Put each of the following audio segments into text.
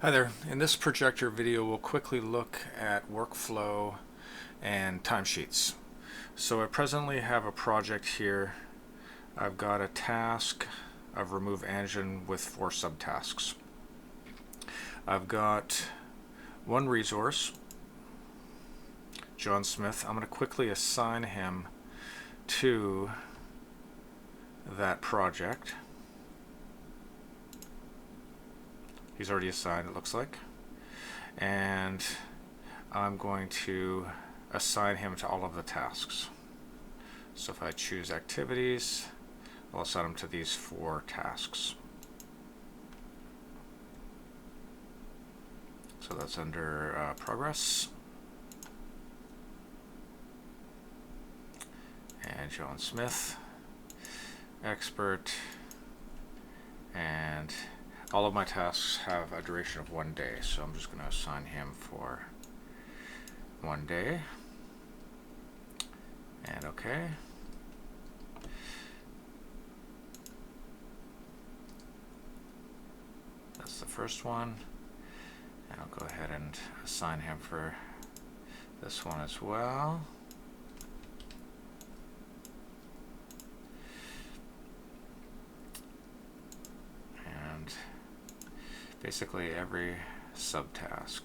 Hi there. In this ProjeQtOr video, we'll quickly look at workflow and timesheets. So I presently have a project here. I've got a task of remove engine with 4 subtasks. I've got one resource, John Smith. I'm going to quickly assign him to that project. He's already assigned, it looks like. And I'm going to assign him to all of the tasks. So if I choose activities, I'll assign him to these 4 tasks. So that's under progress. And John Smith, expert, and all of my tasks have a duration of 1 day, so I'm just going to assign him for 1 day. And OK. That's the first one. And I'll go ahead and assign him for this one as well. And basically every subtask.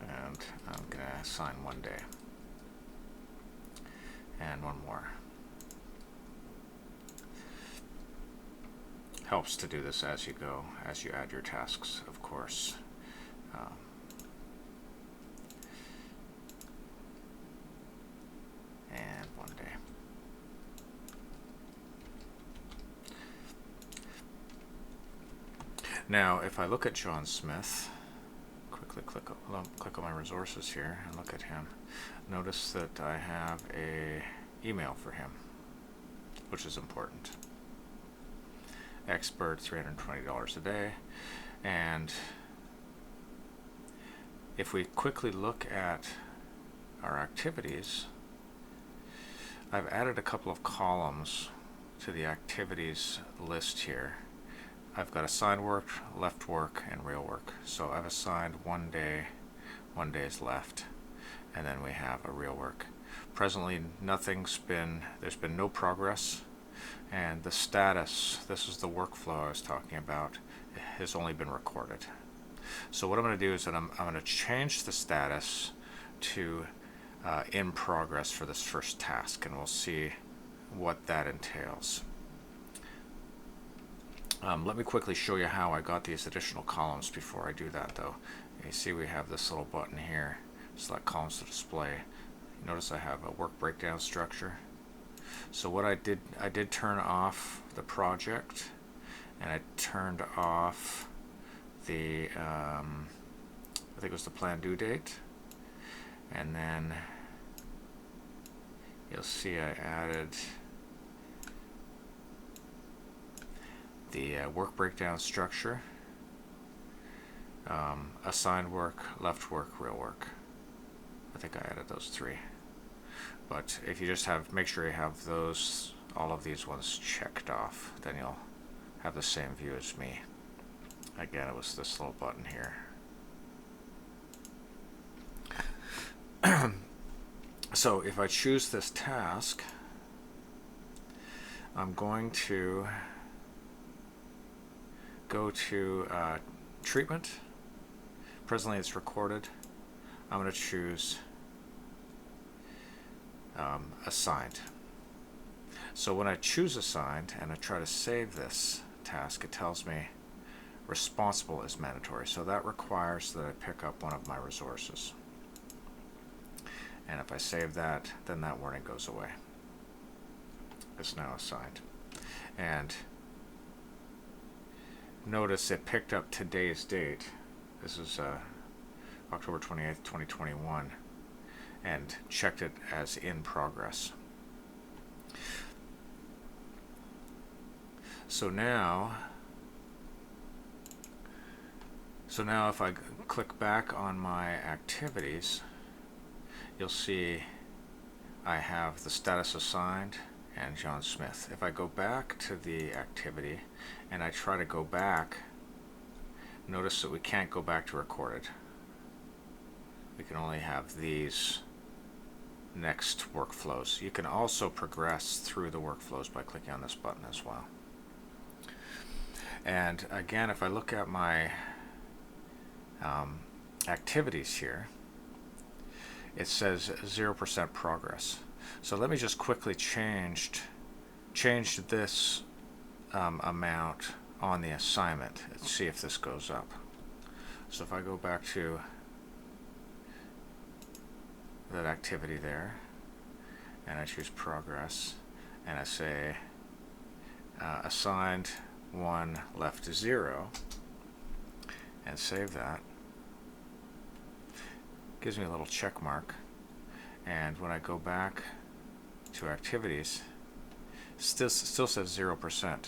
And I'm going to assign 1 day. And one more. Helps to do this as you go, as you add your tasks, of course. And 1 day. Now, if I look at John Smith, quickly click on my resources here and look at him, notice that I have a email for him, which is important. Expert, $320 a day. And if we quickly look at our activities, I've added a couple of columns to the activities list here. I've got assigned work, left work, and real work. So I've assigned 1 day, 1 day is left, and then we have a real work. Presently, there's been no progress, and the status, this is the workflow I was talking about, has only been recorded. So what I'm going to do is that I'm going to change the status to in progress for this first task, and we'll see what that entails. Let me quickly show you how I got these additional columns before I do that, though. You see we have this little button here, select columns to display. Notice I have a work breakdown structure. So what I did turn off the project, and I turned off the, I think it was the planned due date, and then you'll see I added the work breakdown structure, assigned work, left work, real work. I think I added those 3. But if you just make sure you have all of these ones checked off, then you'll have the same view as me. Again, it was this little button here. So if I choose this task, I'm going to go to treatment. Presently it's recorded. I'm going to choose assigned. So when I choose assigned and I try to save this task, it tells me responsible is mandatory. So that requires that I pick up one of my resources. And if I save that, then that warning goes away. It's now assigned. And notice it picked up today's date. This is October 28th, 2021, and checked it as in progress. So now if I click back on my activities, you'll see I have the status assigned and John Smith. If I go back to the activity and I try to go back, notice that we can't go back to recorded. We can only have these next workflows. You can also progress through the workflows by clicking on this button as well. And again, if I look at my activities here, it says 0% progress. So let me just quickly change this amount on the assignment and see if this goes up. So if I go back to that activity there and I choose progress and I say assigned 1, left 0, and save that, gives me a little check mark. And when I go back to activities, still says 0%,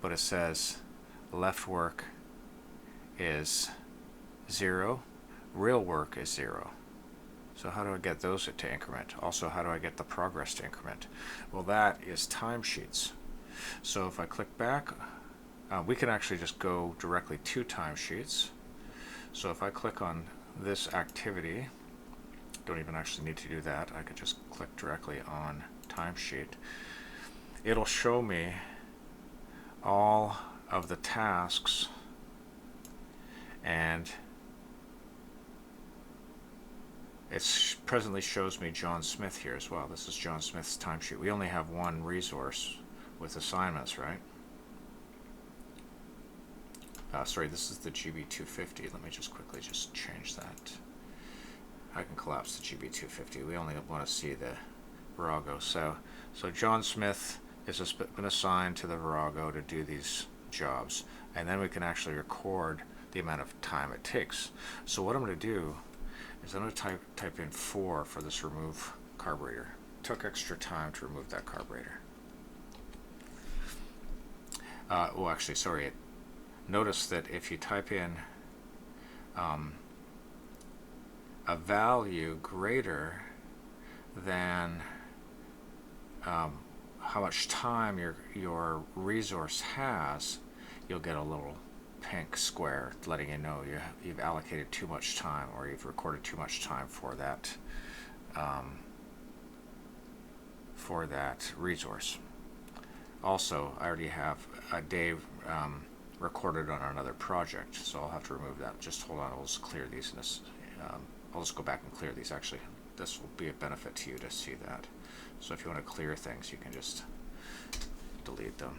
but it says left work is 0, real work is 0. So how do I get those to increment? Also, how do I get the progress to increment? Well, that is timesheets. So if I click back, we can actually just go directly to timesheets. So if I click on this activity, don't even actually need to do that. I could just click directly on timesheet. It'll show me all of the tasks, and it presently shows me John Smith here as well. This is John Smith's timesheet. We only have one resource with assignments, right? Sorry, this is the GB250. Let me just quickly change that. I can collapse the GB250. We only want to see the Virago. So John Smith has been assigned to the Virago to do these jobs, and then we can actually record the amount of time it takes. So what I'm going to do is I'm going to type in 4 for this remove carburetor. It took extra time to remove that carburetor. Well, actually, sorry. Notice that if you type in a value greater than how much time your resource has, you'll get a little pink square letting you know you've allocated too much time, or you've recorded too much time for that resource. Also, I already have a day recorded on another project, so I'll have to remove that. Just hold on, I'll just clear these in this. I'll just go back and clear these. Actually, this will be a benefit to you to see that. So if you want to clear things, you can just delete them.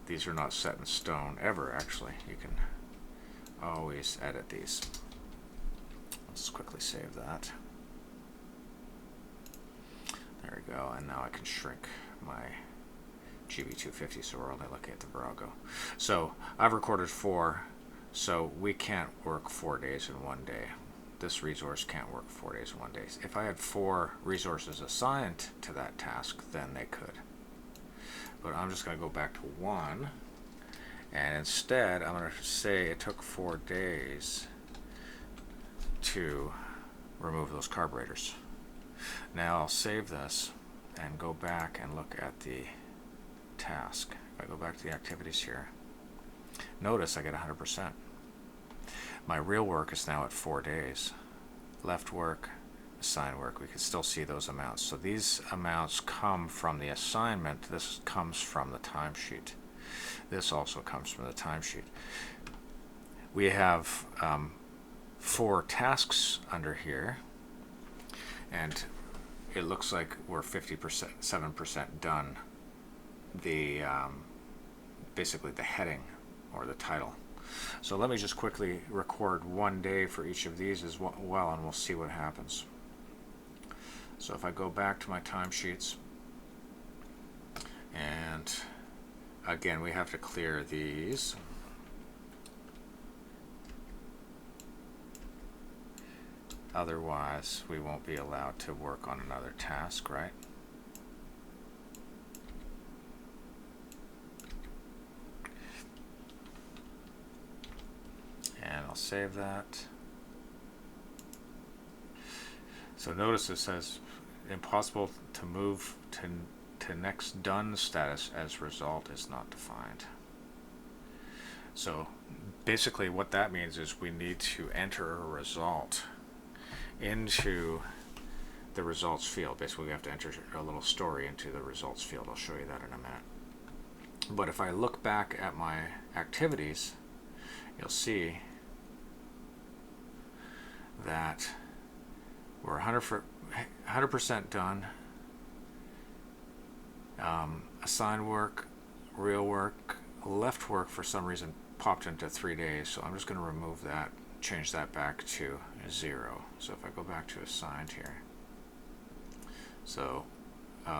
These are not set in stone ever, actually. You can always edit these. Let's quickly save that. There we go, and now I can shrink my GB250 so we're only looking at the Virago. So I've recorded 4, so we can't work 4 days in one day. This resource can't work 4 days in one day. If I had 4 resources assigned to that task, then they could. But I'm just going to go back to 1, and instead I'm going to say it took 4 days to remove those carburetors. Now I'll save this and go back and look at the task. If I go back to the activities here, notice I get 100%. My real work is now at 4 days. Left work, assigned work, we can still see those amounts. So these amounts come from the assignment. This comes from the timesheet. This also comes from the timesheet. We have 4 tasks under here, and it looks like we're 7% done the basically the heading or the title. So let me just quickly record 1 day for each of these as well, and we'll see what happens. So if I go back to my timesheets, and again we have to clear these. Otherwise we won't be allowed to work on another task, right? And I'll save that. So notice it says impossible to move to next done status as result is not defined. So basically what that means is we need to enter a result into the results field. Basically we have to enter a little story into the results field. I'll show you that in a minute. But if I look back at my activities, you'll see that we're 100% done. Assigned work, real work, left work for some reason popped into 3 days, so I'm just going to remove that, change that back to 0. So if I go back to assigned here, so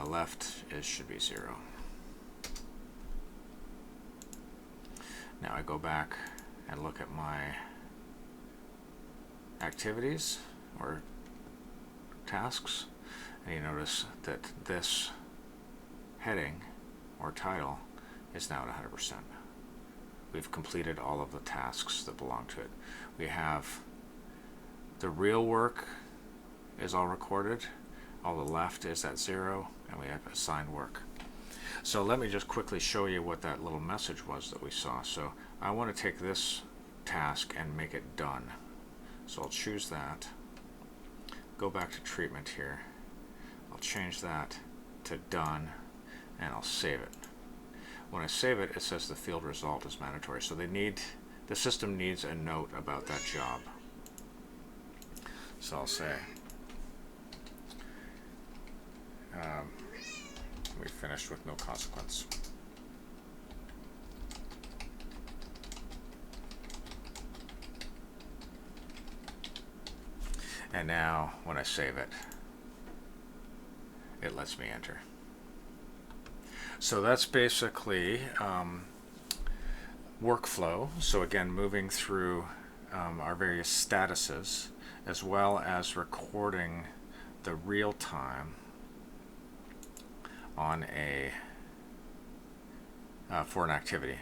left should be 0. Now I go back and look at my activities or tasks, and you notice that this heading or title is now at 100%. We've completed all of the tasks that belong to it. We have the real work is all recorded, all the left is at 0, and we have assigned work. So let me just quickly show you what that little message was that we saw. So I want to take this task and make it done. So I'll choose that, go back to treatment here, I'll change that to done, and I'll save it. When I save it, it says the field result is mandatory. So the system needs a note about that job. So I'll say we finished with no consequence. And now when I save it, it lets me enter. So that's basically workflow. So again, moving through our various statuses, as well as recording the real time on a for an activity,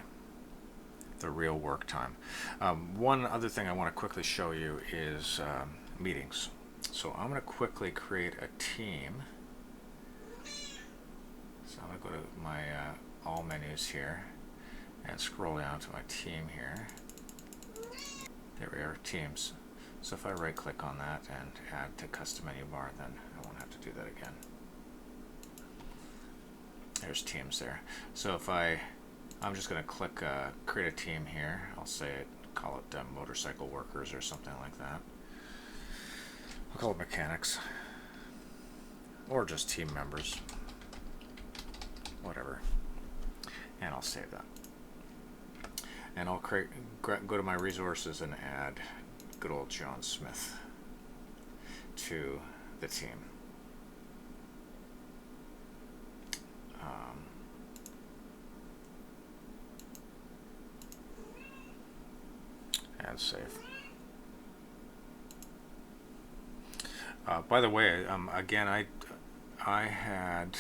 the real work time. One other thing I want to quickly show you is meetings. So I'm going to quickly create a team. So I'm going to go to my all menus here and scroll down to my team here. There we are, teams. So if I right click on that and add to custom menu bar, then I won't have to do that again. There's teams there. So if I'm just going to click create a team here. I'll say call it motorcycle workers or something like that. I'll call it mechanics, or just team members, whatever, and I'll save that. And I'll go to my resources and add good old John Smith to the team. And save. By the way, again, I had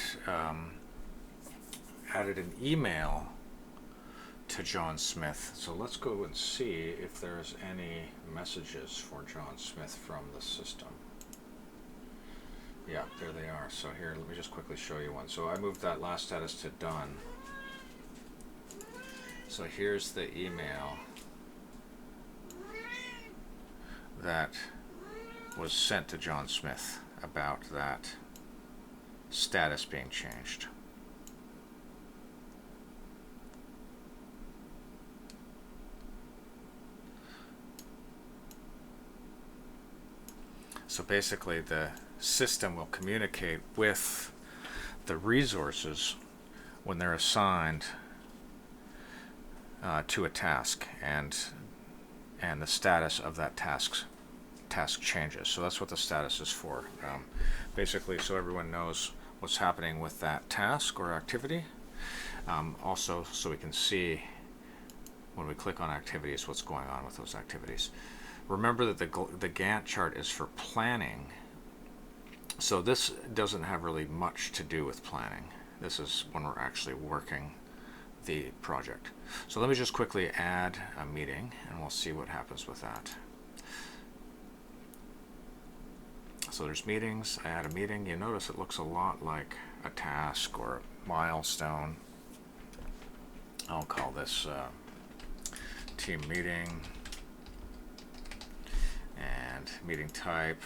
added an email to John Smith. So let's go and see if there's any messages for John Smith from the system. Yeah, there they are. So here, let me just quickly show you one. So I moved that last status to done. So here's the email that was sent to John Smith about that status being changed. So basically the system will communicate with the resources when they're assigned to a task, and the status of that task changes. So that's what the status is for. Basically, so everyone knows what's happening with that task or activity. Also, so we can see when we click on activities what's going on with those activities. Remember that the Gantt chart is for planning. So this doesn't have really much to do with planning. This is when we're actually working the project. So let me just quickly add a meeting and we'll see what happens with that. So there's meetings. I add a meeting. You notice it looks a lot like a task or a milestone. I'll call this team meeting, and meeting type,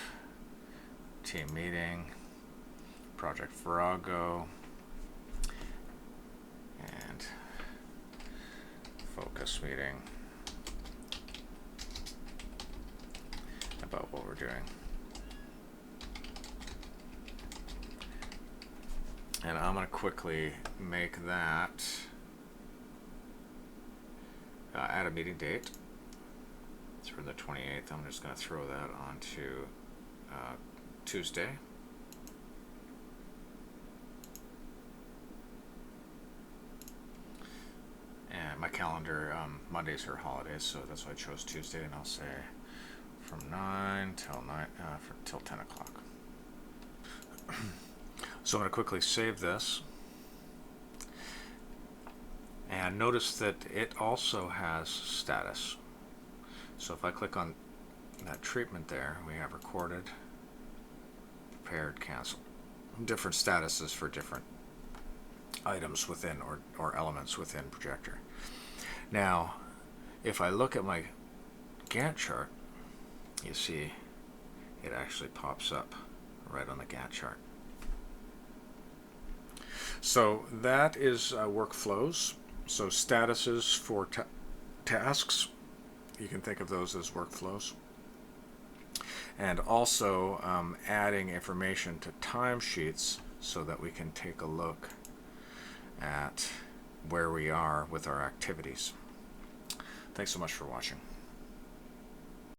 team meeting, Project Virago, and focus meeting about what we're doing. And I'm going to quickly make that, add a meeting date. It's for the 28th. I'm just going to throw that onto Tuesday. And my calendar, Mondays are holidays, so that's why I chose Tuesday, and I'll say from 9 till 10 o'clock. So I'm going to quickly save this. And notice that it also has status. So if I click on that treatment there, we have recorded, prepared, canceled. Different statuses for different items within or elements within Projector. Now, if I look at my Gantt chart, you see it actually pops up right on the Gantt chart. So that is workflows. So statuses for tasks, you can think of those as workflows. And also adding information to timesheets so that we can take a look at where we are with our activities. Thanks so much for watching.